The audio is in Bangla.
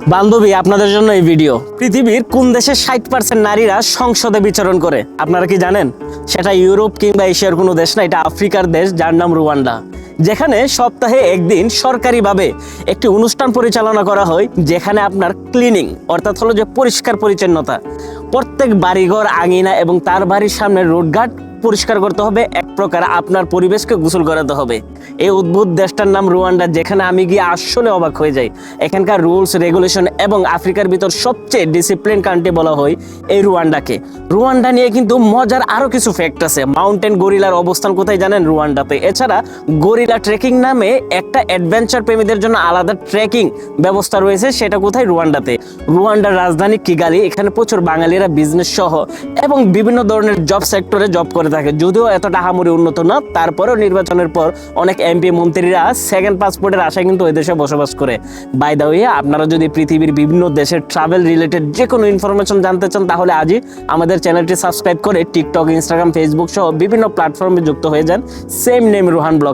বান্ধবী, আপনাদের জন্য এই ভিডিও। পৃথিবীর কোন দেশের 60% নারীরা সংসদে বিচরণ করে আপনারা কি জানেন? সেটা ইউরোপ কিংবা এশিয়ার কোনো দেশ না, এটা আফ্রিকার দেশ, যার নাম রুয়ান্ডা। যেখানে সপ্তাহে একদিন সরকারিভাবে একটি অনুষ্ঠান পরিচালনা করা হয়, যেখানে আপনার ক্লিনিং অর্থাৎ হলো যে পরিষ্কার পরিচ্ছন্নতা, প্রত্যেক বাড়িঘর, আঙিনা এবং তার বাড়ির সামনে রোডঘাট পরিষ্কার করতে হবে। এক প্রকার আপনার পরিবেশকে গোসল করাতে হবে। এই অদ্ভুত দেশটার নাম রুয়ান্ডা, যেখানে আমি গিয়ে আসলে অবাক হয়ে যাই। এখানকার রুলস রেগুলেশন এবং আফ্রিকার ভিতর সবচেয়ে ডিসিপ্লিন কান্ট্রি বলা হয় এই রুয়ান্ডাকে। রুয়ান্ডা নিয়ে কিন্তু মজার আরো কিছু ফ্যাক্ট আছে। মাউন্টেন গরিলার অবস্থান কোথায় জানেন? রুয়ান্ডাতে। এছাড়া গরিলা ট্রেকিং নামে একটা অ্যাডভেঞ্চার প্রেমীদের জন্য আলাদা ট্রেকিং ব্যবস্থা রয়েছে, সেটা কোথায়? রুয়ান্ডাতে। রুয়ান্ডার রাজধানী কিগালি। এখানে প্রচুর বাঙালিরা বিজনেস সহ এবং বিভিন্ন ধরনের জব সেক্টরে জব করে থাকে। যদিও এতটা আহামরি উন্নত না, তারপরেও নির্বাচনের পর অনেক এমপি মন্ত্রীরা সেকেন্ড পাসপোর্টের আশায় কিন্তু ওই দেশে বসবাস করে। বাই দ্য ওয়ে, আপনারা যদি পৃথিবীর বিভিন্ন দেশের ট্রাভেল রিলেটেড যে কোনো ইনফরমেশন জানতে চান, তাহলে আজই আমাদের চ্যানেলটি সাবস্ক্রাইব করে টিকটক, ইনস্টাগ্রাম, ফেসবুক সহ বিভিন্ন প্ল্যাটফর্মে যুক্ত হয়ে যান। Same name Ruhan blog.